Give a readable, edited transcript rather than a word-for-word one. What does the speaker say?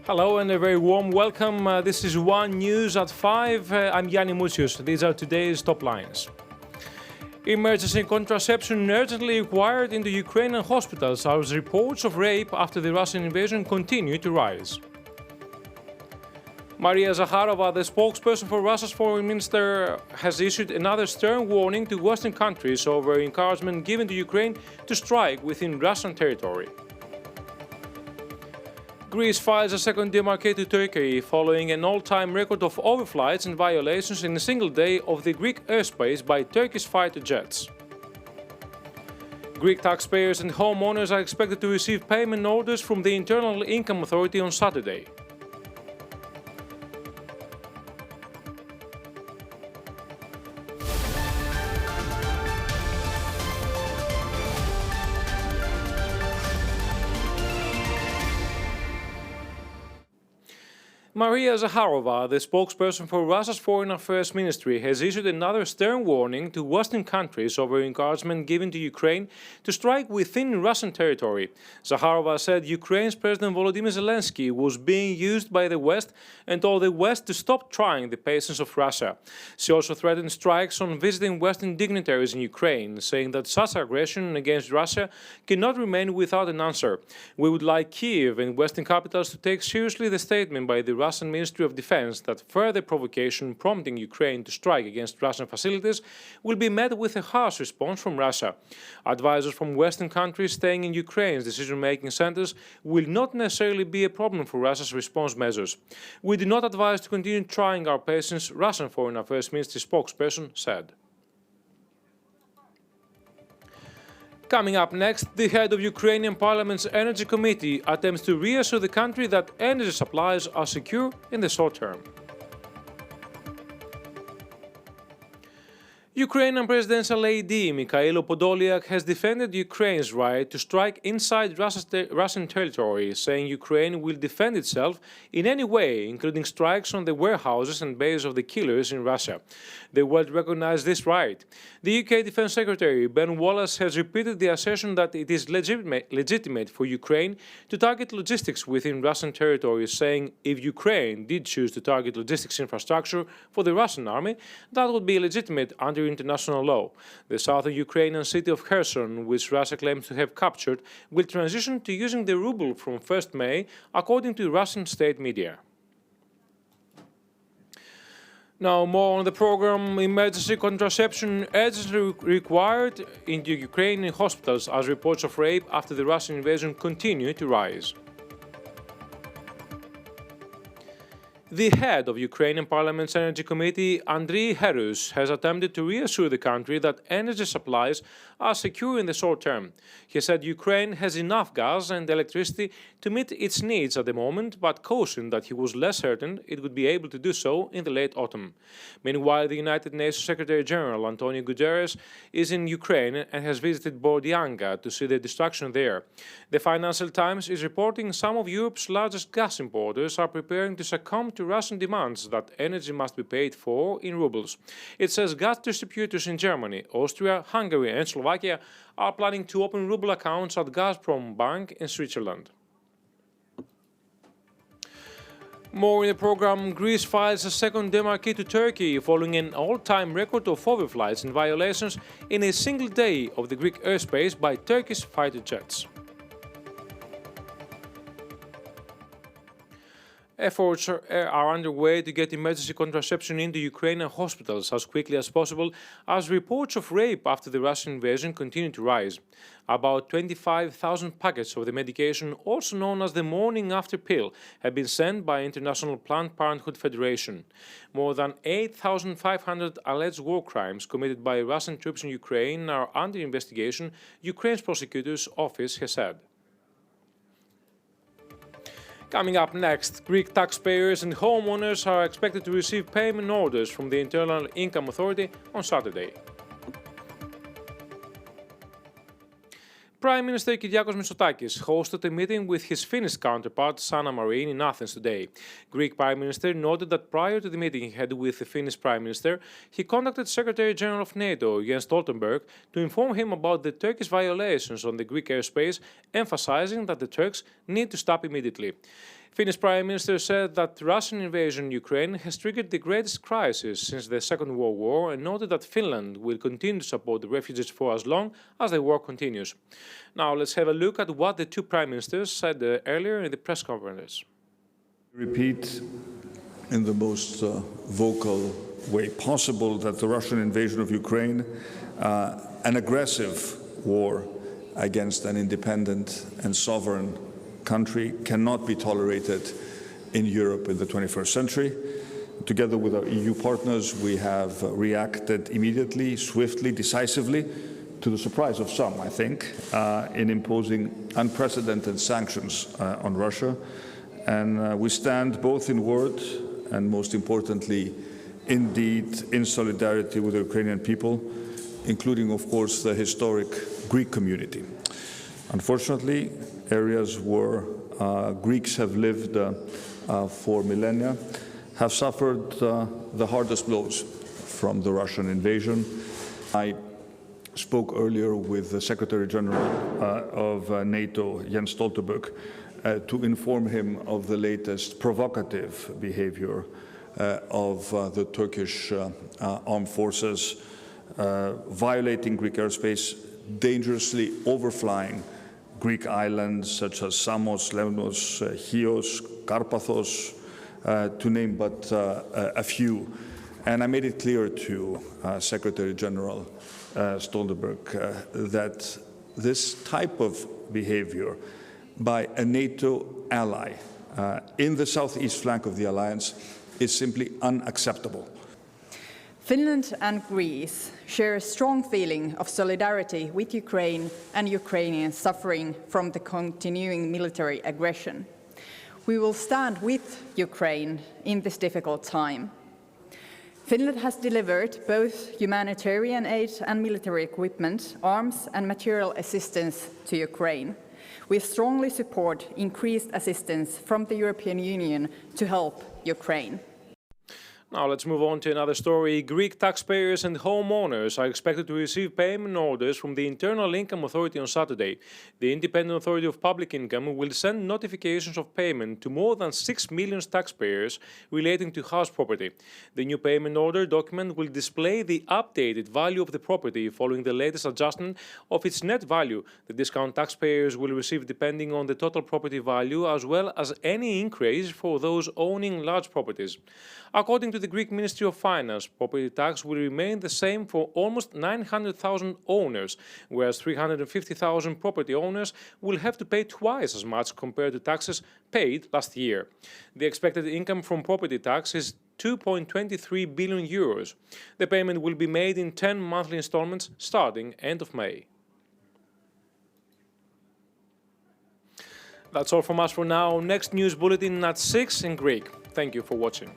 Hello and a very warm welcome. This is One News at 5. I'm Yannis Moutsios. These are today's top lines. Emergency contraception urgently required in the Ukrainian hospitals as reports of rape after the Russian invasion continue to rise. Maria Zakharova, the spokesperson for Russia's foreign minister, has issued another stern warning to Western countries over encouragement given to Ukraine to strike within Russian territory. Greece files a second demarcation to Turkey following an all-time record of overflights and violations in a single day of the Greek airspace by Turkish fighter jets. Greek taxpayers and homeowners are expected to receive payment orders from the Internal Income Authority on Saturday. Maria Zakharova, the spokesperson for Russia's Foreign Affairs Ministry, has issued another stern warning to Western countries over encouragement given to Ukraine to strike within Russian territory. Zakharova said Ukraine's President Volodymyr Zelensky was being used by the West and told the West to stop trying the patience of Russia. She also threatened strikes on visiting Western dignitaries in Ukraine, saying that such aggression against Russia cannot remain without an answer. We would like Kiev and Western capitals to take seriously the statement by the Russian Ministry of Defense that further provocation prompting Ukraine to strike against Russian facilities will be met with a harsh response from Russia. Advisors from Western countries staying in Ukraine's decision-making centers will not necessarily be a problem for Russia's response measures. We do not advise to continue trying our patience, Russian Foreign Affairs Ministry spokesperson said. Coming up next, the head of Ukrainian Parliament's Energy Committee attempts to reassure the country that energy supplies are secure in the short term. Ukrainian presidential AD Mikhailo Podolyak has defended Ukraine's right to strike inside Russian territory, saying Ukraine will defend itself in any way, including strikes on the warehouses and bases of the killers in Russia. The world recognized this right. The UK Defense Secretary Ben Wallace has repeated the assertion that it is legitimate for Ukraine to target logistics within Russian territory, saying if Ukraine did choose to target logistics infrastructure for the Russian army, that would be legitimate under international law. The southern Ukrainian city of Kherson, which Russia claims to have captured, will transition to using the ruble from 1st May, according to Russian state media. Now, more on the program. Emergency contraception urgently required in the Ukrainian hospitals as reports of rape after the Russian invasion continue to rise. The head of Ukrainian Parliament's Energy Committee, Andriy Herus, has attempted to reassure the country that energy supplies are secure in the short term. He said Ukraine has enough gas and electricity to meet its needs at the moment, but cautioned that he was less certain it would be able to do so in the late autumn. Meanwhile, the United Nations Secretary-General Antonio Guterres is in Ukraine and has visited Bordianka to see the destruction there. The Financial Times is reporting some of Europe's largest gas importers are preparing to succumb to Russian demands that energy must be paid for in rubles. It says gas distributors in Germany, Austria, Hungary and Slovakia are planning to open ruble accounts at Gazprom Bank in Switzerland. More in the program. Greece files a second demarcation to Turkey following an all-time record of overflights and violations in a single day of the Greek airspace by Turkish fighter jets. Efforts are underway to get emergency contraception into Ukrainian hospitals as quickly as possible as reports of rape after the Russian invasion continue to rise. About 25,000 packets of the medication, also known as the morning after pill, have been sent by International Planned Parenthood Federation. More than 8,500 alleged war crimes committed by Russian troops in Ukraine are under investigation, Ukraine's prosecutor's office has said. Coming up next, Greek taxpayers and homeowners are expected to receive payment orders from the Internal Income Authority on Saturday. Prime Minister Kyriakos Mitsotakis hosted a meeting with his Finnish counterpart Sanna Marin in Athens today. Greek Prime Minister noted that prior to the meeting he had with the Finnish Prime Minister, he contacted Secretary General of NATO Jens Stoltenberg to inform him about the Turkish violations on the Greek airspace, emphasizing that the Turks need to stop immediately. Finnish Prime Minister said that Russian invasion of Ukraine has triggered the greatest crisis since the Second World War and noted that Finland will continue to support the refugees for as long as the war continues. Now let's have a look at what the two Prime Ministers said earlier in the press conference. Repeat in the most vocal way possible that the Russian invasion of Ukraine, an aggressive war against an independent and sovereign country, cannot be tolerated in Europe in the 21st century. Together with our EU partners, we have reacted immediately, swiftly, decisively, to the surprise of some, I think, in imposing unprecedented sanctions on Russia. And we stand both in word and, most importantly, in deed, in solidarity with the Ukrainian people, including, of course, the historic Greek community. Unfortunately, areas where Greeks have lived for millennia have suffered the hardest blows from the Russian invasion. I spoke earlier with the Secretary General of NATO, Jens Stoltenberg, to inform him of the latest provocative behavior of the Turkish armed forces, violating Greek airspace, dangerously overflying Greek islands such as Samos, Lemnos, Chios, Karpathos, to name but a few. And I made it clear to Secretary General Stoltenberg that this type of behavior by a NATO ally in the southeast flank of the alliance is simply unacceptable. Finland and Greece share a strong feeling of solidarity with Ukraine and Ukrainians suffering from the continuing military aggression. We will stand with Ukraine in this difficult time. Finland has delivered both humanitarian aid and military equipment, arms and material assistance to Ukraine. We strongly support increased assistance from the European Union to help Ukraine. Now let's move on to another story. Greek taxpayers and homeowners are expected to receive payment orders from the Internal Income Authority on Saturday. The Independent Authority of Public Income will send notifications of payment to more than 6 million taxpayers relating to house property. The new payment order document will display the updated value of the property following the latest adjustment of its net value. The discount taxpayers will receive depending on the total property value, as well as any increase for those owning large properties. According to the Greek Ministry of Finance, property tax will remain the same for almost 900,000 owners, whereas 350,000 property owners will have to pay twice as much compared to taxes paid last year. The expected income from property tax is 2.23 billion euros. The payment will be made in 10 monthly installments starting end of May. That's all from us for now. Next news bulletin at 6 in Greek. Thank you for watching.